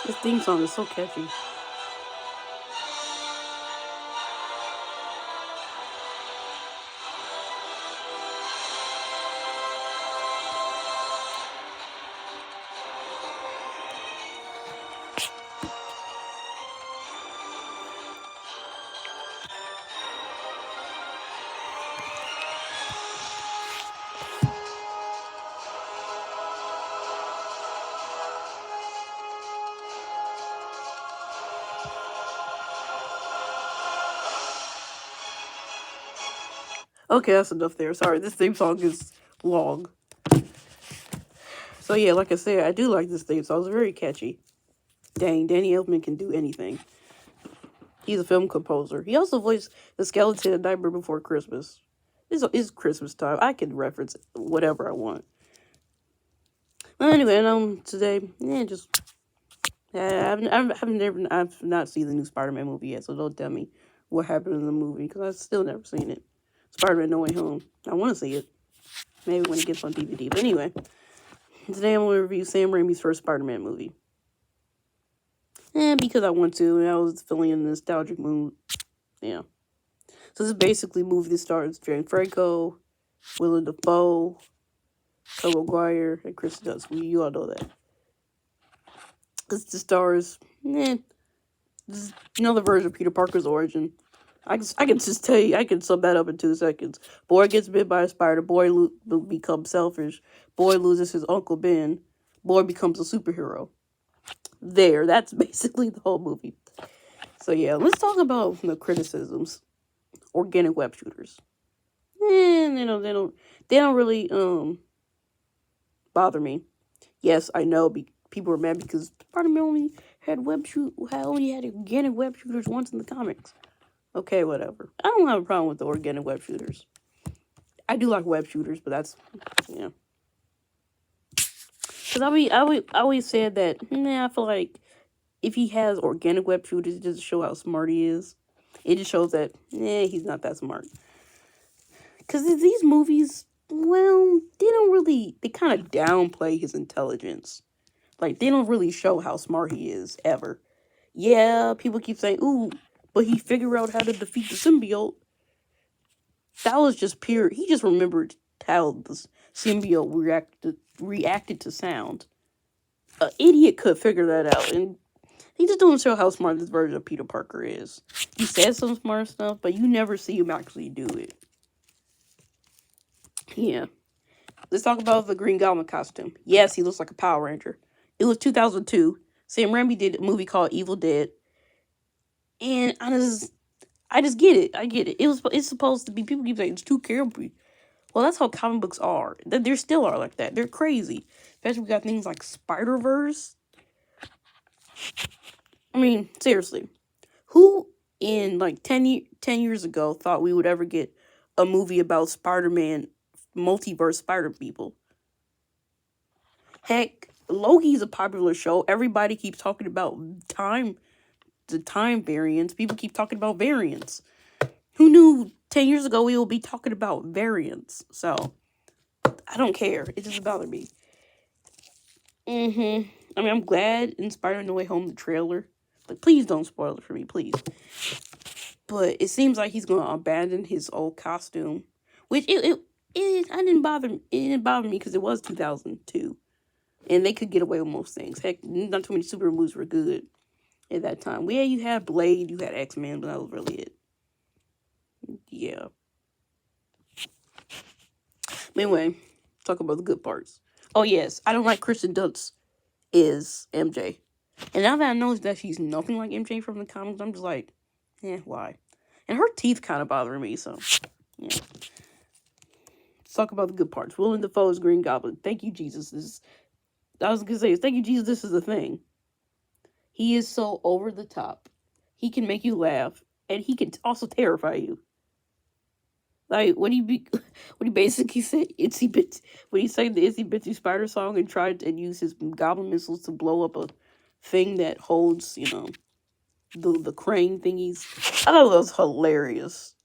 This theme song is so catchy. Okay, that's enough there. Sorry, this theme song is long. So yeah, like I said, I do like this theme song. It's very catchy. Dang, Danny Elfman can do anything. He's a film composer. He also voiced the skeleton in Nightmare Before Christmas. It's Christmas time. I can reference whatever I want. Well, anyway, today, yeah, just I've not seen the new Spider-Man movie yet, so don't tell me what happened in the movie because I've still never seen it. Spider-Man No Way Home. I want to see it. Maybe when it gets on DVD. But anyway, today I'm going to review Sam Raimi's first Spider-Man movie. Because I want to, and I was feeling in a nostalgic mood. Yeah. So this is basically a movie that stars Jane Franco, Willem Dafoe, Tobey Maguire, and Chris Dunst. You all know that. It's the stars, this is another version of Peter Parker's origin. I can just tell you, I can sum that up in 2 seconds. Boy gets bit by a spider. Boy becomes selfish. Boy loses his Uncle Ben. Boy becomes a superhero. That's basically the whole movie. So yeah, let's talk about the criticisms. Organic web shooters. They don't really bother me. Yes, I know. People are mad because Spider-Man only had organic web shooters once in the comics. Okay, whatever. I don't have a problem with the organic web shooters. I do like web shooters, but that's because I always said that. I feel like if he has organic web shooters, it just show how smart he is. It just shows that he's not that smart. Because these movies, well, they kind of downplay his intelligence. Like, they don't really show how smart he is, ever. Yeah, people keep saying, ooh, but he figured out how to defeat the symbiote. That was just pure, he just remembered how the symbiote reacted to sound. An idiot could figure that out, and he just don't show how smart this version of Peter Parker is. He says some smart stuff, but you never see him actually do it. Yeah. Let's talk about the Green Goblin costume. Yes, he looks like a Power Ranger. It was 2002. Sam Raimi did a movie called Evil Dead. And I just get it. I get it. It's supposed to be, people keep saying it's too campy. Well, that's how comic books are. They still are like that. They're crazy. Especially we got things like Spider-Verse. I mean, seriously. Who in like 10 years ago thought we would ever get a movie about Spider-Man multiverse spider people? Heck, Loki's a popular show. Everybody keeps talking about the time variants. People keep talking about variants. Who knew 10 years ago we will be talking about variants? So, I don't care. It doesn't bother me. I mean, I'm glad in Spider-Man No Way Home, the trailer. But please don't spoil it for me, please. But it seems like he's going to abandon his old costume. Which, it didn't bother me because it was 2002. And they could get away with most things. Heck, not too many super movies were good at that time. Yeah, you had Blade, you had X-Men, but that was really it. Yeah. Anyway, talk about the good parts. Oh, yes, I don't like Kristen Dunst is MJ. And now that I know that she's nothing like MJ from the comics, I'm just like, why? And her teeth kind of bother me, so, yeah. Let's talk about the good parts. Willem Dafoe's Green Goblin. Thank you, Jesus. I was going to say, thank you, Jesus, this is a thing. He is so over the top. He can make you laugh, and he can also terrify you. Like when he basically said Itsy Bitsy, when he sang the Itsy Bitsy Spider song and tried to use his goblin missiles to blow up a thing that holds, the crane thingies. I thought that was hilarious.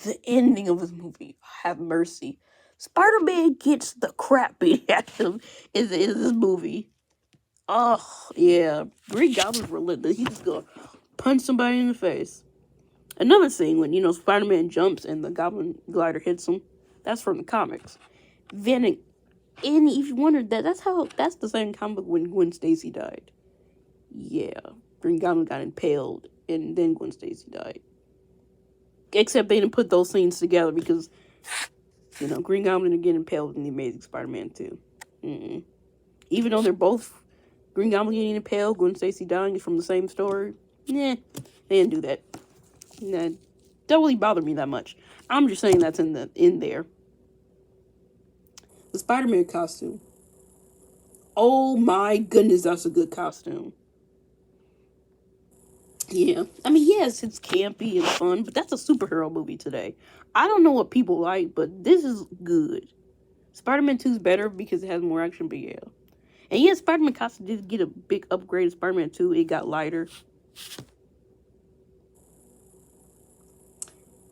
The ending of this movie, have mercy. Spider-Man gets the crap beat out of him in this movie. Oh, yeah. Green Goblin's relentless. He's just gonna punch somebody in the face. Another scene when, Spider-Man jumps and the Goblin glider hits him. That's from the comics. Then, and if you wondered that's the same comic when Gwen Stacy died. Yeah. Green Goblin got impaled and then Gwen Stacy died. Except they didn't put those scenes together because, Green Goblin again impaled in the Amazing Spider-Man 2. Even though they're both Green Goblin getting impaled, Gwen Stacy dying is from the same story. They didn't do that. Nah, don't really bother me that much. I'm just saying that's in there. The Spider-Man costume. Oh my goodness, that's a good costume. Yeah. I mean, yes, it's campy and fun, but that's a superhero movie today. I don't know what people like, but this is good. Spider-Man 2 is better because it has more action, but yeah. And yes, Spider-Man costume did get a big upgrade of Spider-Man 2. It got lighter.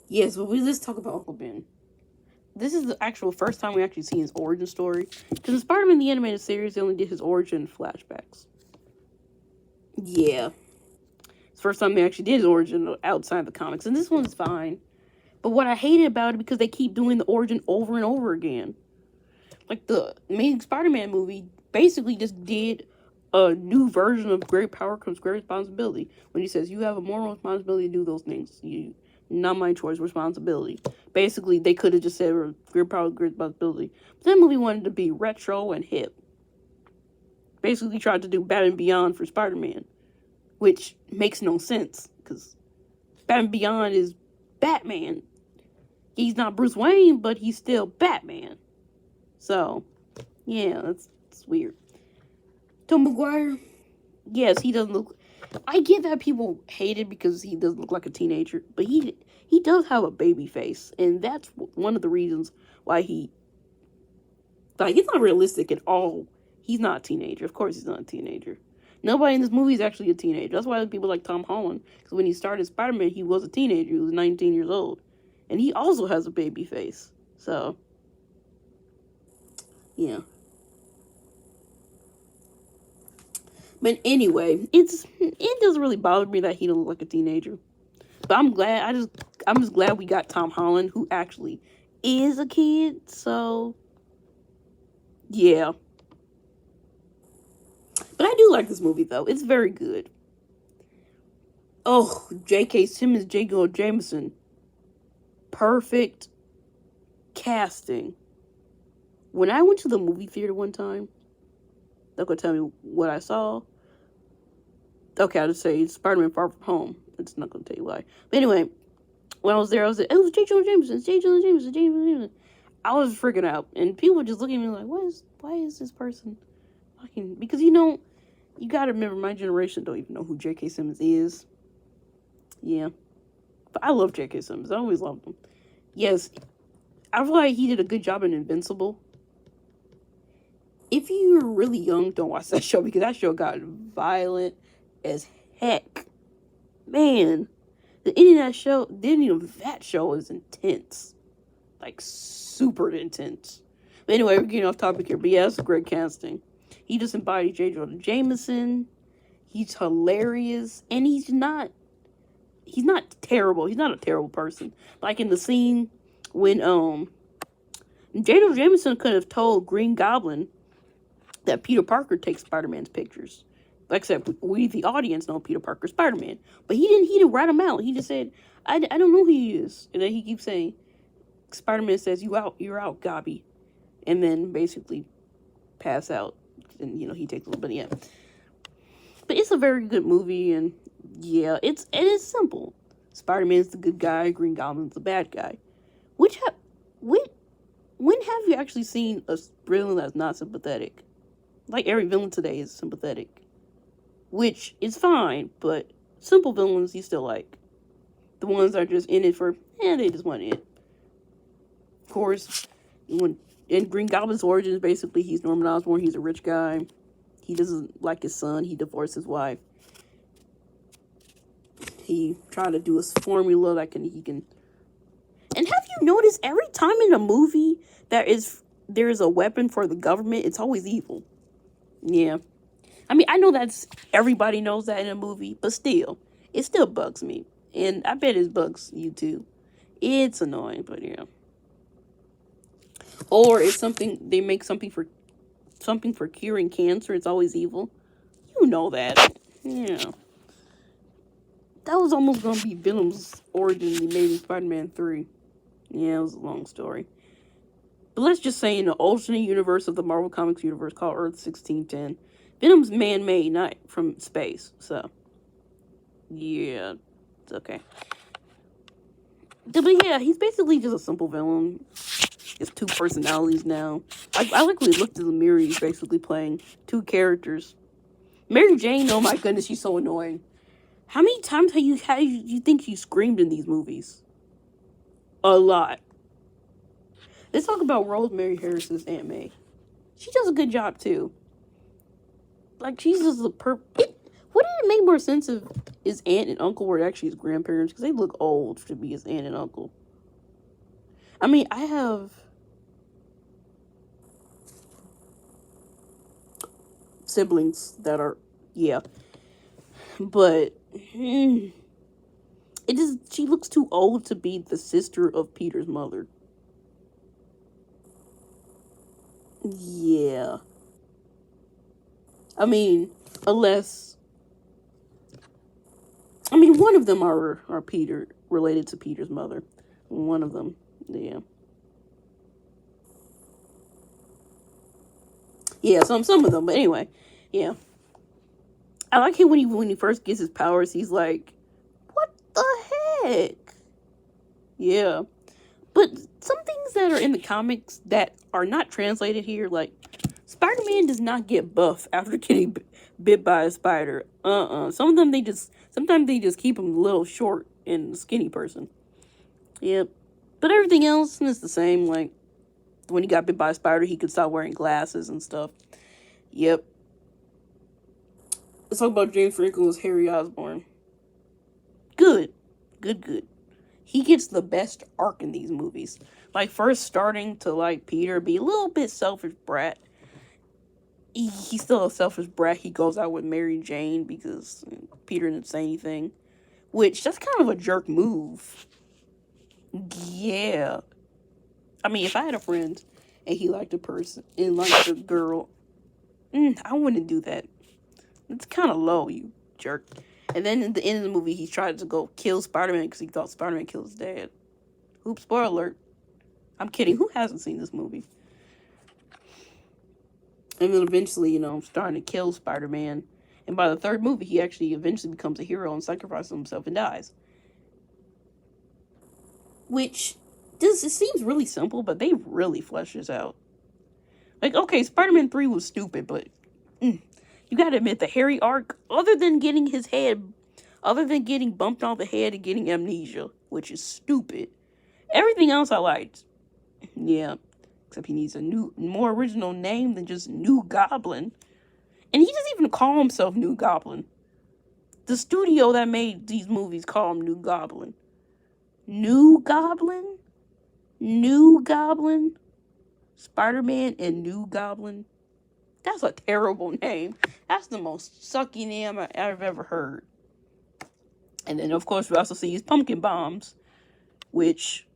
Yes, but let's talk about Uncle Ben. This is the actual first time we actually see his origin story. Because in Spider-Man the Animated Series, they only did his origin flashbacks. Yeah. It's the first time they actually did his origin outside the comics. And this one's fine. But what I hated about it, because they keep doing the origin over and over again. Like, the Amazing Spider-Man movie basically just did a new version of great power comes great responsibility. When he says, you have a moral responsibility to do those things. Not my choice, responsibility. Basically, they could have just said great power, great responsibility. But that movie wanted to be retro and hip. Basically tried to do Batman Beyond for Spider-Man. Which makes no sense. Because Batman Beyond is Batman. He's not Bruce Wayne, but he's still Batman. So, yeah, it's weird. Tom Maguire, yes, he doesn't look. I get that people hate it because he doesn't look like a teenager, but he does have a baby face, and that's one of the reasons why he's not realistic at all. He's not a teenager. Of course, he's not a teenager. Nobody in this movie is actually a teenager. That's why people like Tom Holland, because when he started Spider-Man, he was a teenager. He was 19 years old, and he also has a baby face. So, yeah. But anyway, it doesn't really bother me that he don't look like a teenager. But I'm just glad we got Tom Holland, who actually is a kid. So yeah. But I do like this movie though. It's very good. Oh, J.K. Simmons, J. Jonah Jameson. Perfect casting. When I went to the movie theater one time, they're gonna tell me what I saw. Okay, I'll just say Spider-Man Far From Home. It's not gonna tell you why. But anyway, when I was there, I was like, it was J. Jonah Jameson, J. Jonah Jameson, J. Jonah Jameson. I was freaking out, and people were just looking at me like, why is this person fucking? Because you gotta remember, my generation don't even know who J.K. Simmons is. Yeah, but I love J.K. Simmons. I always loved him. Yes, I feel like he did a good job in Invincible. If you're really young, don't watch that show because that show got violent as heck. Man, the ending of that show is intense. Like, super intense. But anyway, we're getting off topic here. But yeah, that's a great casting. He just embodied J. Jonah Jameson. He's hilarious. And he's not terrible. He's not a terrible person. Like in the scene when J. Jonah Jameson could have told Green Goblin that Peter Parker takes Spider-Man's pictures. Except we, the audience, know Peter Parker's Spider-Man. But he didn't rat him out. He just said, I don't know who he is. And then he keeps saying, Spider-Man says, you're out, Gobby. And then basically pass out. And, he takes a little bit, yeah. But it's a very good movie, and yeah, it is simple. Spider-Man's the good guy, Green Goblin's the bad guy. When have you actually seen a villain that's not sympathetic? Like, every villain today is sympathetic. Which is fine, but simple villains you still like. The ones that are just in it for, they just want it. Of course, in Green Goblin's origins, basically, he's Norman Osborn. He's a rich guy. He doesn't like his son. He divorced his wife. He tried to do a formula that he can. And have you noticed every time in a movie there is a weapon for the government, it's always evil. Yeah. I mean, I know that's everybody knows that in a movie, but still, it still bugs me, and I bet it bugs you too. It's annoying, but yeah. Or if something they make something for curing cancer, it's always evil. You know that. Yeah. That was almost gonna be Venom's origin in the Amazing Spider-Man 3. Yeah, it was a long story. But let's just say in the alternate universe of the Marvel Comics universe called Earth 1610, Venom's man-made, not from space. So, yeah, it's okay. But yeah, he's basically just a simple villain. He has two personalities now. I luckily looked in the mirror. He's basically playing two characters. Mary Jane, oh my goodness, she's so annoying. How many times you think she screamed in these movies? A lot. Let's talk about Rosemary Harris's Aunt May. She does a good job too. Like she's just Wouldn't it make more sense if his aunt and uncle were actually his grandparents? Because they look old to be his aunt and uncle. I mean, I have siblings that are, yeah, but it is. She looks too old to be the sister of Peter's mother. Yeah. I mean, unless one of them are Peter related to Peter's mother. One of them, yeah, yeah. Some of them, but anyway, yeah. I like him when he first gets his powers. He's like, "What the heck?" Yeah, but some things that are in the comics that are not translated here, like Spider-Man does not get buff after getting bit by a spider. Some of them sometimes they just keep him a little short and skinny person. Yep. But everything else is the same. Like when he got bit by a spider, he could stop wearing glasses and stuff. Yep. Let's talk about James Franco as Harry Osborn. Good. Good. He gets the best arc in these movies. Like first starting to like Peter, be a little bit selfish brat. He's still a selfish brat. He goes out with Mary Jane because Peter didn't say anything. Which, that's kind of a jerk move. Yeah. I mean, if I had a friend and he liked a person and liked a girl, I wouldn't do that. It's kind of low, you jerk. And then at the end of the movie, he tried to go kill Spider-Man because he thought Spider-Man killed his dad. Oops, spoiler alert. I'm kidding. Who hasn't seen this movie? And then eventually, starting to kill Spider-Man. And by the third movie, he actually eventually becomes a hero and sacrifices himself and dies. Which, it seems really simple, but they really flesh this out. Like, okay, Spider-Man 3 was stupid, but you gotta admit, the Harry arc, other than getting bumped on the head and getting amnesia, which is stupid, everything else I liked. Yeah. Except he needs a more original name than just New Goblin. And he doesn't even call himself New Goblin. The studio that made these movies call him New Goblin. New Goblin? New Goblin? Spider-Man and New Goblin? That's a terrible name. That's the most sucky name I've ever heard. And then, of course, we also see his pumpkin bombs, which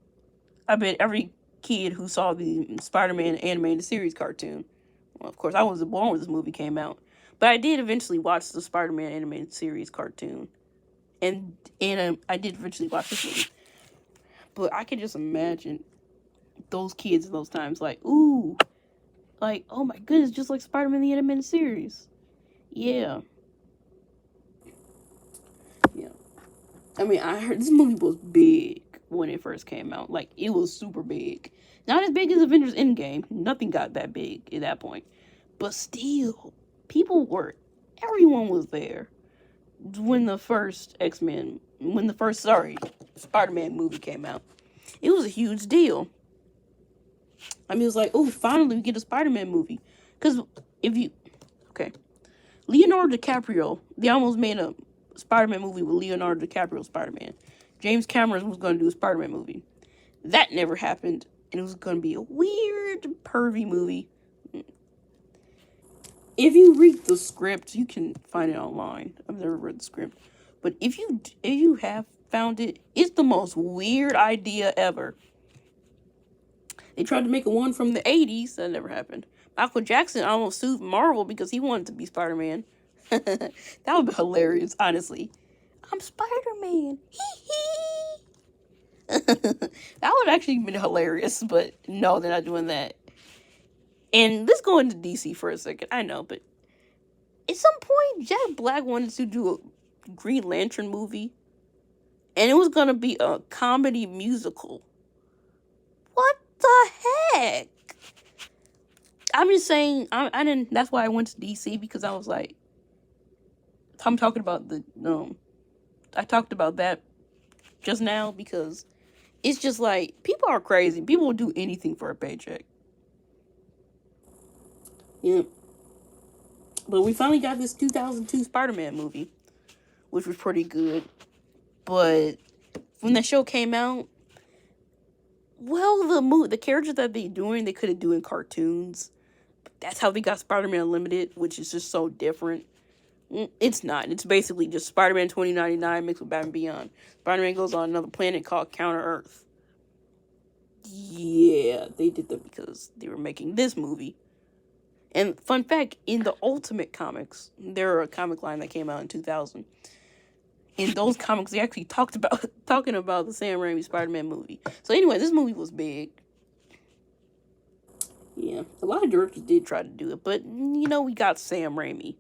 I bet every kid who saw the Spider-Man animated series cartoon. Well, of course, I wasn't born when this movie came out, but I did eventually watch the Spider-Man animated series cartoon, and I did eventually watch this movie. But I can just imagine those kids in those times, like, ooh, like, oh my goodness, just like Spider-Man the animated series. Yeah. I mean, I heard this movie was big when it first came out. Like, it was super big. Not as big as Avengers Endgame. Nothing got that big at that point. But still, everyone was there when the first Spider-Man movie came out. It was a huge deal. I mean, it was like, oh, finally we get a Spider-Man movie. Because Leonardo DiCaprio, they almost made a Spider-Man movie with Leonardo DiCaprio Spider-Man. James Cameron was going to do a Spider-Man movie. That never happened, and it was going to be a weird, pervy movie. If you read the script, you can find it online. I've never read the script, but if you have found it, it's the most weird idea ever. They tried to make a one from the '80s. That never happened. Michael Jackson almost sued Marvel because he wanted to be Spider Man. That would be hilarious, honestly. I'm Spider Man. That would actually been hilarious, but no, they're not doing that. And let's go into DC for a second. I know, but at some point, Jack Black wanted to do a Green Lantern movie, and it was gonna be a comedy musical. What the heck? I'm just saying, I didn't. That's why I went to DC, because I was like, I'm talking about the I talked about that just now because it's just like people are crazy. People will do anything for a paycheck. Yeah. But we finally got this 2002 Spider-Man movie, which was pretty good. But when the show came out, well, the characters that they doing, they could have doing cartoons. That's how they got Spider-Man Unlimited, which is just so different. It's not. It's basically just Spider-Man 2099 mixed with Batman Beyond. Spider-Man goes on another planet called Counter Earth. Yeah, they did that because they were making this movie. And fun fact, in the Ultimate comics, there are a comic line that came out in 2000. In those comics, they actually talking about the Sam Raimi Spider-Man movie. So anyway, this movie was big. Yeah, a lot of directors did try to do it, but we got Sam Raimi.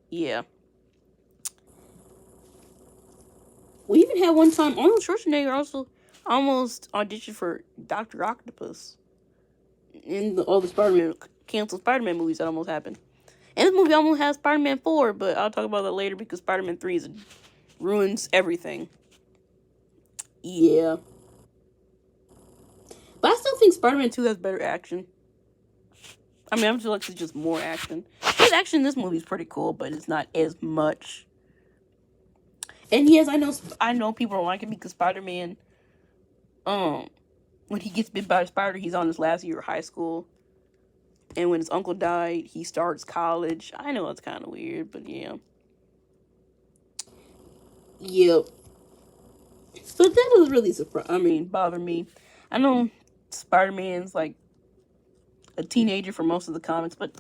Yeah. We even had one time Arnold Schwarzenegger also almost auditioned for Dr. Octopus in all the Spider-Man canceled Spider-Man movies that almost happened. And this movie almost has Spider-Man 4, but I'll talk about that later because Spider-Man 3 ruins everything. Yeah. But I still think Spider-Man 2 has better action. I mean, I'm just like it's just more action. His action in this movie is pretty cool, but it's not as much. And yes, I know people don't like it because Spider-Man, when he gets bit by a spider, he's on his last year of high school. And when his uncle died, he starts college. I know it's kind of weird, but yeah. Yep. So that doesn't really bother me. I know Spider-Man's like a teenager for most of the comics, but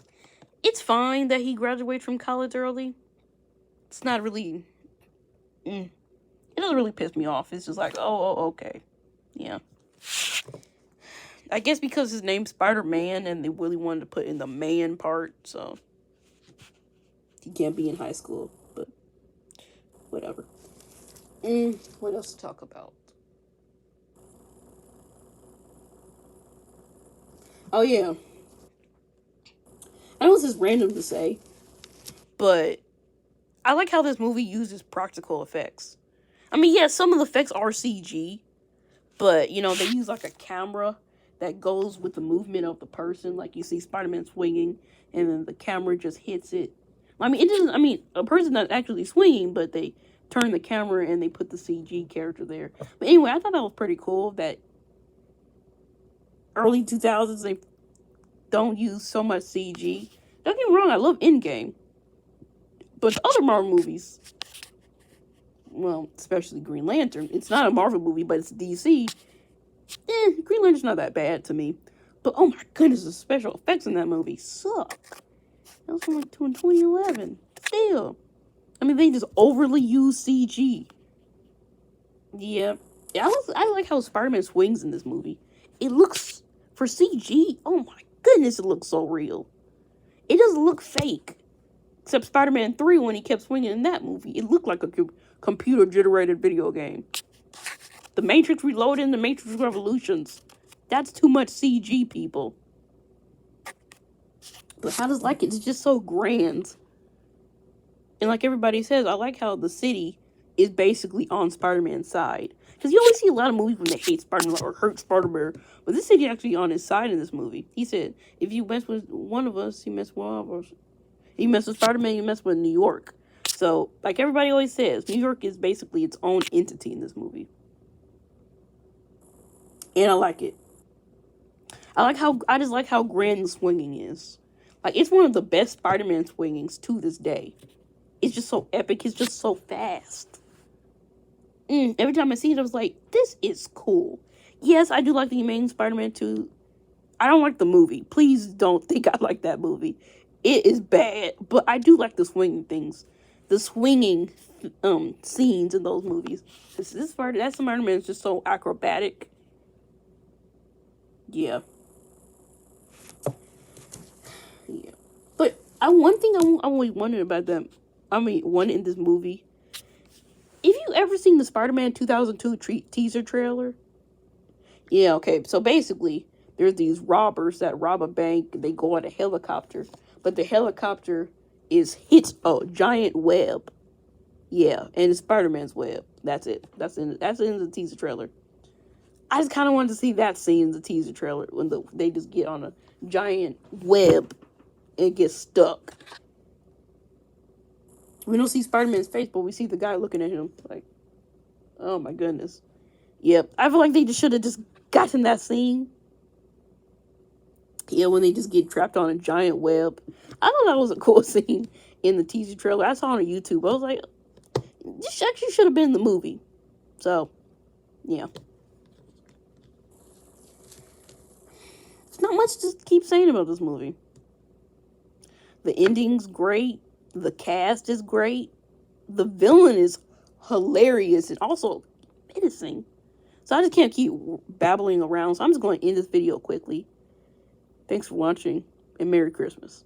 it's fine that he graduated from college early. It's not really. It doesn't really piss me off. It's just like, oh, okay. Yeah. I guess because his name's Spider-Man and they really wanted to put in the man part, so he can't be in high school, but whatever. What else to talk about? Oh, yeah. I know this is random to say, but I like how this movie uses practical effects. I mean, yeah, some of the effects are CG, but, they use like a camera that goes with the movement of the person. Like you see Spider-Man swinging, and then the camera just hits it. I mean, it doesn't. I mean, a person not actually swinging, but they turn the camera and they put the CG character there. But anyway, I thought that was pretty cool. That early 2000s they don't use so much CG. Don't get me wrong, I love Endgame, but the other Marvel movies, well, especially Green Lantern, it's not a Marvel movie, but it's DC. Green Lantern's not that bad to me. But oh my goodness, the special effects in that movie suck. That was from like 2011. Still. I mean, they just overly use CG. Yeah. I like how Spider-Man swings in this movie. It looks, for CG, oh my goodness, it looks so real. It doesn't look fake. Except Spider-Man 3, when he kept swinging in that movie, it looked like a computer-generated video game. The Matrix Reloaded and the Matrix Revolutions. That's too much CG, people. But I just like it. It's just so grand. And like everybody says, I like how the city is basically on Spider-Man's side. Because you always see a lot of movies when they hate Spider-Man or hurt Spider-Man. But this city actually on his side in this movie. He said, if you mess with one of us, you mess with one of us. You mess with Spider-Man, you mess with New York. So, like everybody always says, New York is basically its own entity in this movie. And I like it. I just like how grand the swinging is. Like, it's one of the best Spider-Man swingings to this day. It's just so epic. It's just so fast. Every time I see it, I was like, this is cool. Yes, I do like the Amazing Spider-Man 2. I don't like the movie. Please don't think I like that movie. It is bad, but I do like the swinging things. The swinging scenes in those movies. That Spider-Man is just so acrobatic. Yeah. Yeah. But one thing I'm always wondering about them, one in this movie. If you ever seen the Spider-Man 2002 teaser trailer? Yeah, okay. So basically, there's these robbers that rob a bank. They go on a helicopter, but the helicopter hits a giant web. Yeah, and it's Spider-Man's web. That's it. That's in the teaser trailer. I just kind of wanted to see that scene in the teaser trailer when they just get on a giant web and get stuck. We don't see Spider-Man's face, but we see the guy looking at him like, oh my goodness. Yep, I feel like they just should have just gotten that scene. Yeah, when they just get trapped on a giant web. I thought that was a cool scene in the teaser trailer. I saw it on YouTube. I was like, this actually should have been in the movie. So, yeah. There's not much to keep saying about this movie. The ending's great. The cast is great. The villain is hilarious and also menacing. So I just can't keep babbling around. So I'm just going to end this video quickly. Thanks for watching, and Merry Christmas.